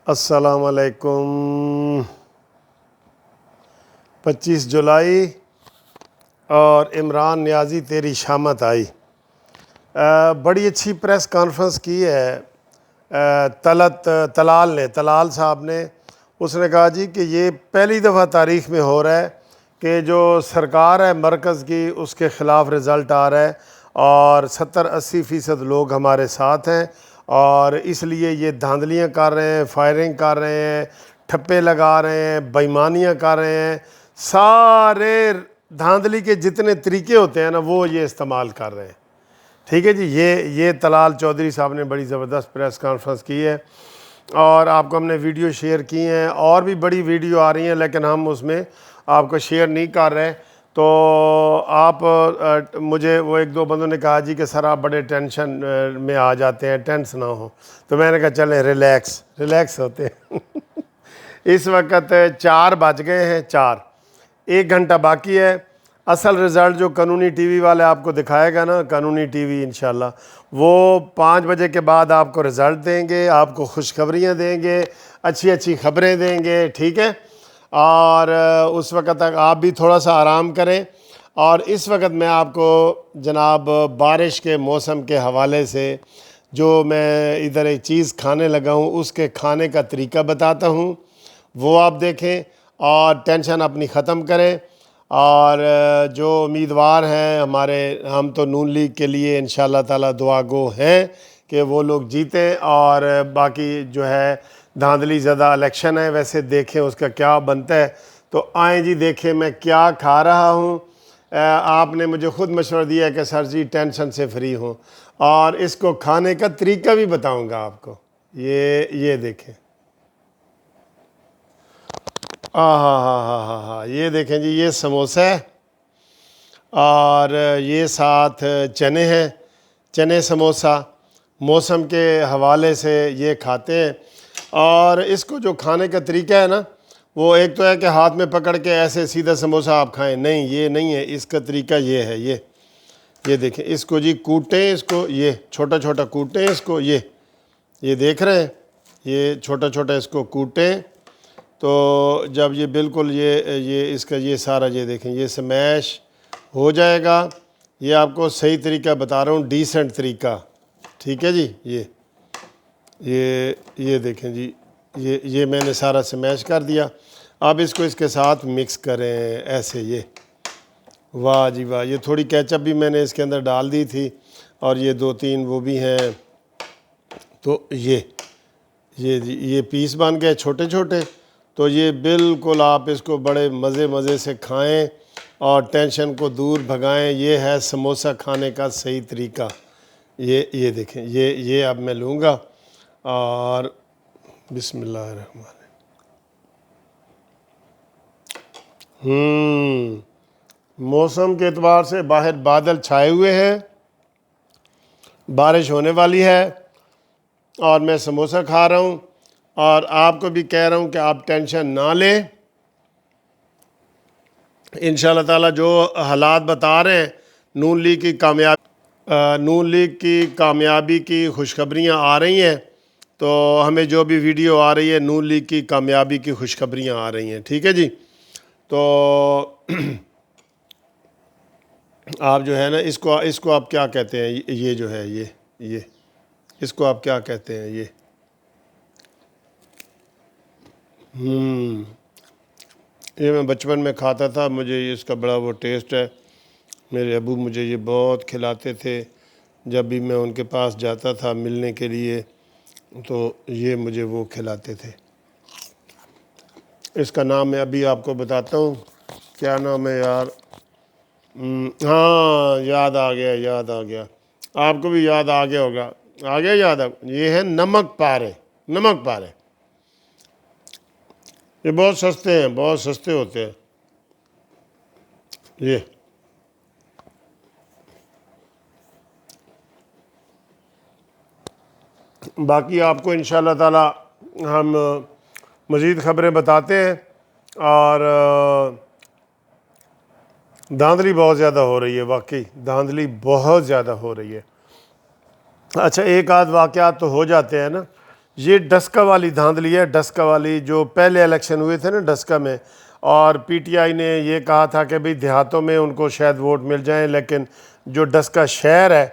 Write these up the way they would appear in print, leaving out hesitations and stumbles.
السلام علیکم۔ 25 جولائی اور عمران نیازی تیری شامت آئی۔ بڑی اچھی پریس کانفرنس کی ہے طلال صاحب نے۔ اس نے کہا جی کہ یہ پہلی دفعہ تاریخ میں ہو رہا ہے کہ جو سرکار ہے مرکز کی اس کے خلاف رزلٹ آ رہا ہے اور 70-80% لوگ ہمارے ساتھ ہیں، اور اس لیے یہ دھاندلیاں کر رہے ہیں، فائرنگ کر رہے ہیں، ٹھپے لگا رہے ہیں، بےایمانیاں کر رہے ہیں، سارے دھاندلی کے جتنے طریقے ہوتے ہیں نا وہ یہ استعمال کر رہے ہیں۔ ٹھیک ہے جی، یہ طلال چودھری صاحب نے بڑی زبردست پریس کانفرنس کی ہے اور آپ کو ہم نے ویڈیو شیئر کی ہیں، اور بھی بڑی ویڈیو آ رہی ہیں لیکن ہم اس میں آپ کو شیئر نہیں کر رہے۔ تو آپ مجھے وہ ایک دو بندوں نے کہا جی کہ سر آپ بڑے ٹینشن میں آ جاتے ہیں، ٹینس نہ ہو، تو میں نے کہا چلیں ریلیکس ہوتے ہیں۔ اس وقت 4 بج گئے ہیں، 1 گھنٹہ باقی ہے۔ اصل رزلٹ جو قانونی ٹی وی والے آپ کو دکھائے گا نا، قانونی ٹی وی انشاءاللہ وہ 5 بجے کے بعد آپ کو رزلٹ دیں گے، آپ کو خوشخبریاں دیں گے، اچھی خبریں دیں گے، ٹھیک ہے۔ اور اس وقت تک آپ بھی تھوڑا سا آرام کریں۔ اور اس وقت میں آپ کو جناب بارش کے موسم کے حوالے سے جو میں ادھر ایک چیز کھانے لگا ہوں اس کے کھانے کا طریقہ بتاتا ہوں، وہ آپ دیکھیں اور ٹینشن اپنی ختم کریں۔ اور جو امیدوار ہیں ہمارے، ہم تو نون لیگ کے لیے انشاءاللہ تعالی دعا گو ہیں کہ وہ لوگ جیتیں، اور باقی جو ہے دھاندلی زدہ الیکشن ہے، ویسے دیکھیں اس کا کیا بنتا ہے۔ تو آئیں جی دیکھیں میں کیا کھا رہا ہوں۔ آپ نے مجھے خود مشورہ دیا ہے کہ سر جی ٹینشن سے فری ہوں، اور اس کو کھانے کا طریقہ بھی بتاؤں گا آپ کو۔ یہ دیکھیں، ہاں یہ دیکھیں جی، یہ سموسہ ہے اور یہ ساتھ چنے ہیں، چنے سموسہ موسم کے حوالے سے یہ کھاتے ہیں۔ اور اس کو جو کھانے کا طریقہ ہے نا، وہ ایک تو ہے کہ ہاتھ میں پکڑ کے ایسے سیدھا سموسہ آپ کھائیں، نہیں یہ نہیں ہے، اس کا طریقہ یہ ہے، یہ دیکھیں، اس کو جی کوٹیں، اس کو یہ چھوٹا کوٹیں، اس کو یہ دیکھ رہے ہیں، یہ چھوٹا اس کو کوٹیں۔ تو جب یہ بالکل یہ اس کا یہ سارا یہ دیکھیں یہ سمیش ہو جائے گا، یہ آپ کو صحیح طریقہ بتا رہا ہوں، ڈیسنٹ طریقہ، ٹھیک ہے جی۔ یہ دیکھیں جی، یہ میں نے سارا سمیش کر دیا۔ اب اس کو اس کے ساتھ مکس کریں ایسے، یہ واہ جی واہ، یہ تھوڑی کیچپ بھی میں نے اس کے اندر ڈال دی تھی، اور یہ 2-3 وہ بھی ہیں۔ تو یہ جی یہ پیس بن گئے چھوٹے، تو یہ بالکل آپ اس کو بڑے مزے سے کھائیں اور ٹینشن کو دور بھگائیں۔ یہ ہے سموسہ کھانے کا صحیح طریقہ۔ یہ دیکھیں، یہ اب میں لوں گا، اور بسم اللہ الرحمن الرحیم۔ موسم کے اعتبار سے باہر بادل چھائے ہوئے ہیں، بارش ہونے والی ہے، اور میں سموسہ کھا رہا ہوں، اور آپ کو بھی کہہ رہا ہوں کہ آپ ٹینشن نہ لیں۔ انشاءاللہ تعالی جو حالات بتا رہے ہیں، نون لیگ کی کامیابی کی خوشخبریاں آ رہی ہیں، تو ہمیں جو بھی ویڈیو آ رہی ہے نون لیگ کی کامیابی کی خوشخبریاں آ رہی ہیں، ٹھیک ہے جی۔ تو آپ جو ہے نا اس کو آپ کیا کہتے ہیں، یہ جو ہے یہ اس کو آپ کیا کہتے ہیں، یہ میں بچپن میں کھاتا تھا، مجھے اس کا بڑا وہ ٹیسٹ ہے۔ میرے ابو مجھے یہ بہت کھلاتے تھے، جب بھی میں ان کے پاس جاتا تھا ملنے کے لیے تو یہ مجھے وہ کھلاتے تھے۔ اس کا نام میں ابھی آپ کو بتاتا ہوں، کیا نام ہے یار، ہاں یاد آ گیا، آپ کو بھی یاد آ گیا ہوگا، یاد یہ ہے نمک پارے۔ یہ بہت سستے ہیں، بہت سستے ہوتے ہیں یہ۔ باقی آپ کو انشاءاللہ تعالی ہم مزید خبریں بتاتے ہیں، اور دھاندلی بہت زیادہ ہو رہی ہے، واقعی دھاندلی بہت زیادہ ہو رہی ہے۔ اچھا ایک آدھ واقعات تو ہو جاتے ہیں نا، یہ ڈسکا والی دھاندلی ہے، ڈسکا والی جو پہلے الیکشن ہوئے تھے نا ڈسکا میں، اور پی ٹی آئی نے یہ کہا تھا کہ بھئی دیہاتوں میں ان کو شاید ووٹ مل جائیں، لیکن جو ڈسکا شہر ہے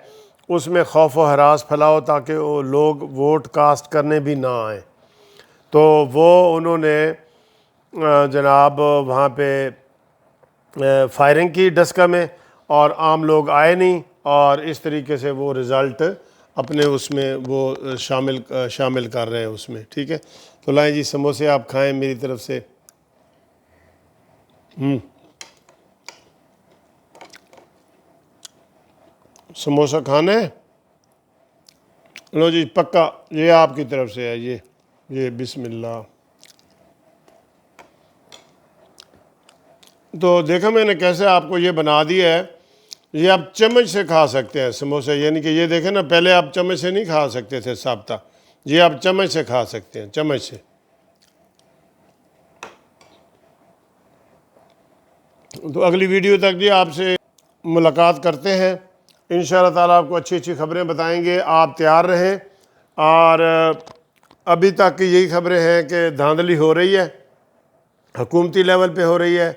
اس میں خوف و ہراس پھیلاؤ تاکہ وہ لوگ ووٹ کاسٹ کرنے بھی نہ آئیں، تو وہ انہوں نے جناب وہاں پہ فائرنگ کی ڈسکا میں، اور عام لوگ آئے نہیں، اور اس طریقے سے وہ رزلٹ اپنے اس میں وہ شامل کر رہے ہیں اس میں، ٹھیک ہے۔ تو لائیں جی سموسے آپ کھائیں میری طرف سے۔ سموسہ کھانا ہے؟ لو جی پکا، یہ آپ کی طرف سے ہے، یہ بسم اللہ۔ تو دیکھا میں نے کیسے آپ کو یہ بنا دیا ہے، یہ آپ چمچ سے کھا سکتے ہیں سموسے، یعنی کہ یہ دیکھیں نا پہلے آپ چمچ سے نہیں کھا سکتے تھے ثابتہ، یہ آپ چمچ سے کھا سکتے ہیں، چمچ سے۔ تو اگلی ویڈیو تک جی آپ سے ملاقات کرتے ہیں، انشاءاللہ تعالیٰ آپ کو اچھی اچھی خبریں بتائیں گے، آپ تیار رہیں۔ اور ابھی تک یہی خبریں ہیں کہ دھاندلی ہو رہی ہے، حکومتی لیول پہ ہو رہی ہے۔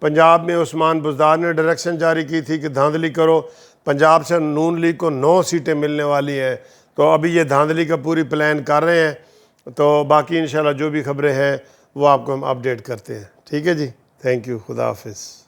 پنجاب میں عثمان بزدار نے ڈائریکشن جاری کی تھی کہ دھاندلی کرو، پنجاب سے نون لیگ کو 9 سیٹیں ملنے والی ہیں، تو ابھی یہ دھاندلی کا پوری پلان کر رہے ہیں، تو باقی انشاءاللہ جو بھی خبریں ہیں وہ آپ کو ہم اپڈیٹ کرتے ہیں، ٹھیک ہے جی، تھینک یو، خدا حافظ۔